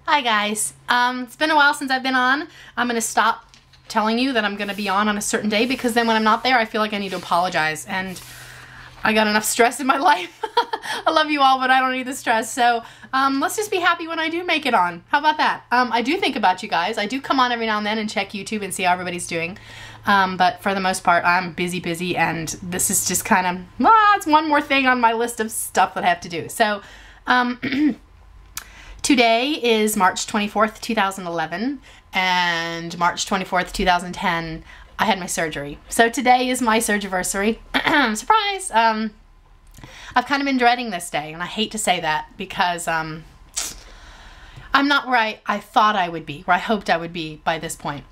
Hi guys. It's been a while since I've been on. I'm gonna stop telling you that I'm gonna be on a certain day because then when I'm not there I feel like I need to apologize, and I got enough stress in my life. I love you all, but I don't need the stress. So let's just be happy when I do make it on. How about that? I do think about you guys. I do come on every now and then and check YouTube and see how everybody's doing. But for the most part, I'm busy, and this is just kind of, it's one more thing on my list of stuff that I have to do. So today is March 24th, 2011, and March 24th, 2010, I had my surgery. So today is my surgiversary. Surprise! I've kind of been dreading this day, and I hate to say that because I'm not where I thought I would be, where I hoped I would be by this point.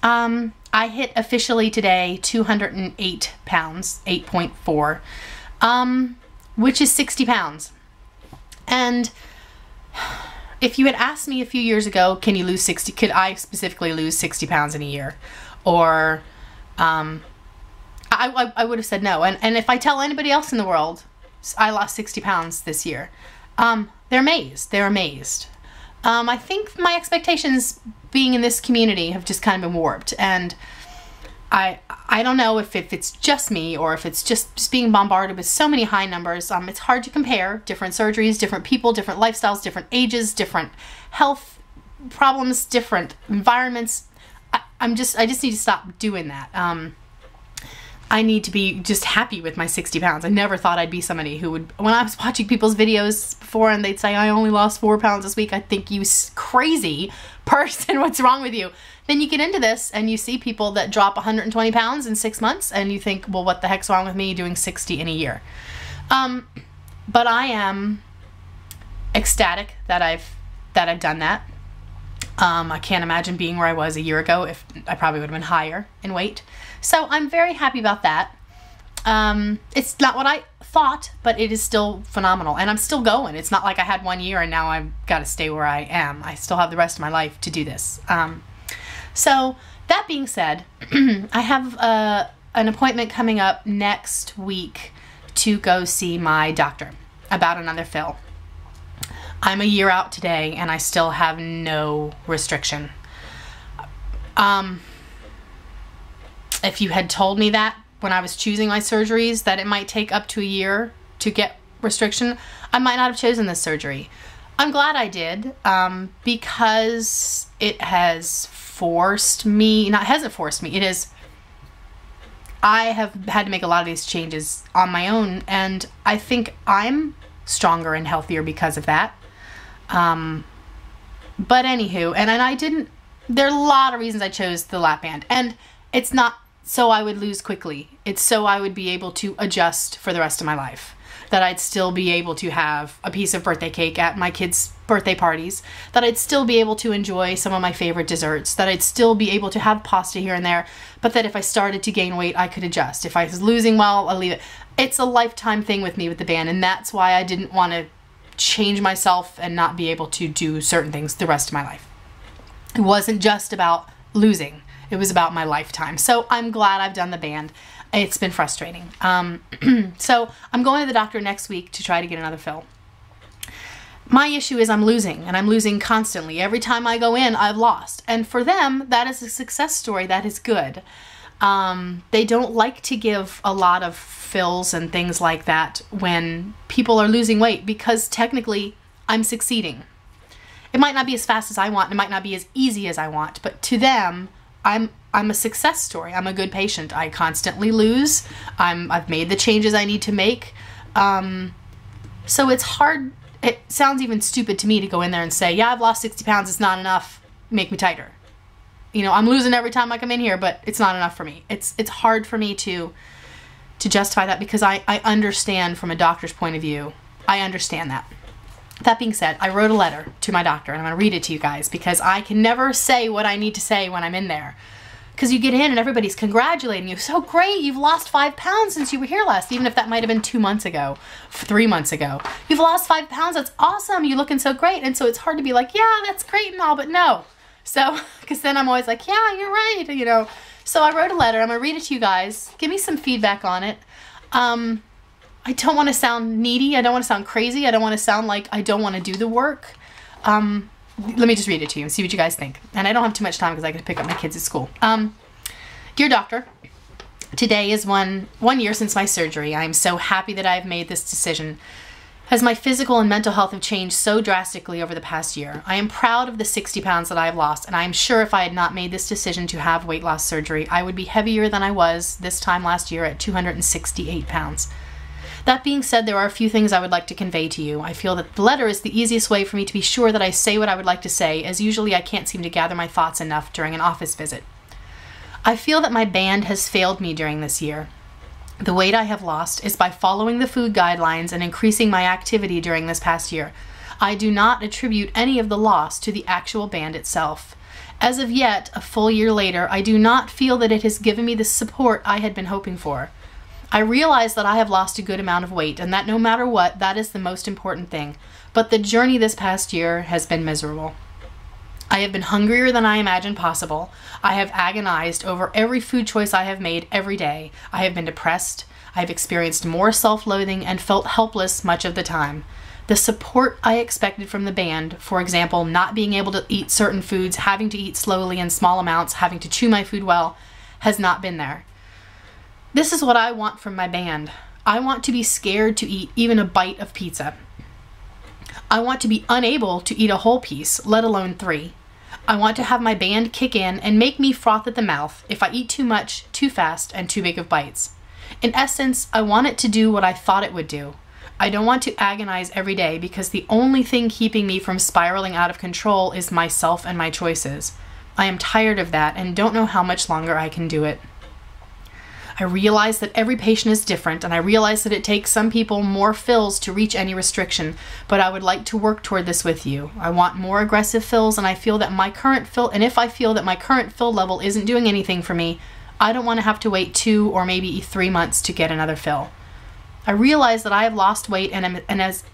I hit officially today 208 pounds, 8.4, which is 60 pounds. And if you had asked me a few years ago, could I specifically lose 60 pounds in a year? Or, I would have said no. And if I tell anybody else in the world, I lost 60 pounds this year, they're amazed. They're amazed. I think my expectations being in this community have just kind of been warped, and I don't know if it's just me or if it's just being bombarded with so many high numbers. It's hard to compare different surgeries, different people, different lifestyles, different ages, different health problems, different environments. I just need to stop doing that. I need to be just happy with my 60 pounds. I never thought I'd be somebody who would, when I was watching people's videos before and they'd say, I only lost 4 pounds this week, I think, you crazy person, what's wrong with you? Then you get into this and you see people that drop 120 pounds in 6 months and you think, well, what the heck's wrong with me doing 60 in a year? But I am ecstatic that I've done that. I can't imagine being where I was a year ago. If I probably would have been higher in weight. So I'm very happy about that. It's not what I thought, but it is still phenomenal. And I'm still going. It's not like I had 1 year and now I've got to stay where I am. I still have the rest of my life to do this. So that being said, I have an appointment coming up next week to go see my doctor about another fill. I'm a year out today and I still have no restriction. If you had told me that when I was choosing my surgeries, that it might take up to a year to get restriction, I might not have chosen this surgery. I'm glad I did, because it has forced me, hasn't forced me, I have had to make a lot of these changes on my own, and I think I'm stronger and healthier because of that. But anywho, there are a lot of reasons I chose the lap band, and it's not so I would lose quickly. It's so I would be able to adjust for the rest of my life. That I'd still be able to have a piece of birthday cake at my kids' birthday parties. That I'd still be able to enjoy some of my favorite desserts. That I'd still be able to have pasta here and there. But that if I started to gain weight, I could adjust. If I was losing, well, I'll leave it. It's a lifetime thing with me with the band, and that's why I didn't want to change myself and not be able to do certain things the rest of my life. It wasn't just about losing. It was about my lifetime. So I'm glad I've done the band. It's been frustrating. So I'm going to the doctor next week to try to get another fill. My issue is I'm losing, and I'm losing constantly. Every time I go in, I've lost. And for them, that is a success story. That is good. They don't like to give a lot of fills and things like that when people are losing weight, because technically I'm succeeding. It might not be as fast as I want. It might not be as easy as I want, but to them, I'm a success story. I'm a good patient. I constantly lose. I've made the changes I need to make. So it's hard. It sounds even stupid to me to go in there and say, yeah, I've lost 60 pounds. It's not enough. Make me tighter. You know, I'm losing every time I come in here, but it's not enough for me. It's hard for me to justify that, because I understand from a doctor's point of view. I understand that. That being said, I wrote a letter to my doctor, and I'm going to read it to you guys, because I can never say what I need to say when I'm in there. Because you get in and everybody's congratulating you. So great, you've lost 5 pounds since you were here last, even if that might have been 2 months ago, 3 months ago. You've lost 5 pounds, that's awesome, you're looking so great. And so it's hard to be like, yeah, that's great and all, but no. So, because then I'm always like, yeah, you're right, you know. So I wrote a letter, I'm going to read it to you guys. Give me some feedback on it. I don't want to sound needy. I don't want to sound crazy. I don't want to sound like I don't want to do the work. let me just read it to you and see what you guys think. And I don't have too much time because I got to pick up my kids at school. Dear doctor, today is one year since my surgery. I am so happy that I have made this decision, as my physical and mental health have changed so drastically over the past year. I am proud of the 60 pounds that I have lost, and I am sure if I had not made this decision to have weight loss surgery, I would be heavier than I was this time last year at 268 pounds. That being said, there are a few things I would like to convey to you. I feel that the letter is the easiest way for me to be sure that I say what I would like to say, as usually I can't seem to gather my thoughts enough during an office visit. I feel that my band has failed me during this year. The weight I have lost is by following the food guidelines and increasing my activity during this past year. I do not attribute any of the loss to the actual band itself. As of yet, a full year later, I do not feel that it has given me the support I had been hoping for. I realize that I have lost a good amount of weight, and that no matter what, that is the most important thing. But the journey this past year has been miserable. I have been hungrier than I imagined possible. I have agonized over every food choice I have made every day. I have been depressed. I have experienced more self-loathing and felt helpless much of the time. The support I expected from the band, for example, not being able to eat certain foods, having to eat slowly in small amounts, having to chew my food well, has not been there. This is what I want from my band. I want to be scared to eat even a bite of pizza. I want to be unable to eat a whole piece, let alone 3. I want to have my band kick in and make me froth at the mouth if I eat too much, too fast, and too big of bites. In essence, I want it to do what I thought it would do. I don't want to agonize every day because the only thing keeping me from spiraling out of control is myself and my choices. I am tired of that and don't know how much longer I can do it. I realize that every patient is different, and I realize that it takes some people more fills to reach any restriction, but I would like to work toward this with you. I want more aggressive fills, and if I feel that my current fill level isn't doing anything for me, I don't want to have to wait 2 or maybe 3 months to get another fill. I realize that I have lost weight and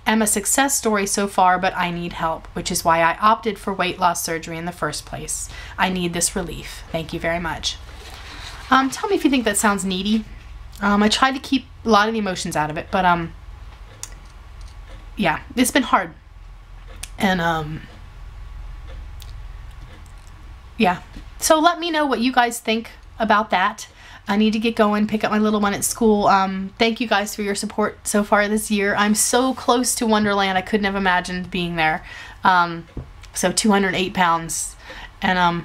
am a success story so far, but I need help, which is why I opted for weight loss surgery in the first place. I need this relief. Thank you very much. Tell me if you think that sounds needy. I tried to keep a lot of the emotions out of it, but yeah, it's been hard. And yeah, so let me know what you guys think about that. I need to get going, pick up my little one at school. Thank you guys for your support so far this year. I'm so close to Wonderland. I couldn't have imagined being there. So 208 pounds, and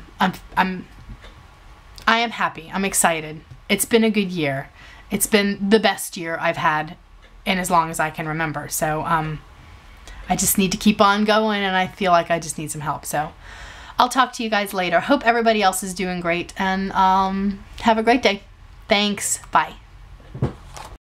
I am happy. I'm excited. It's been a good year. It's been the best year I've had in as long as I can remember. So I just need to keep on going, and I feel like I just need some help. So I'll talk to you guys later. Hope everybody else is doing great, and have a great day. Thanks. Bye.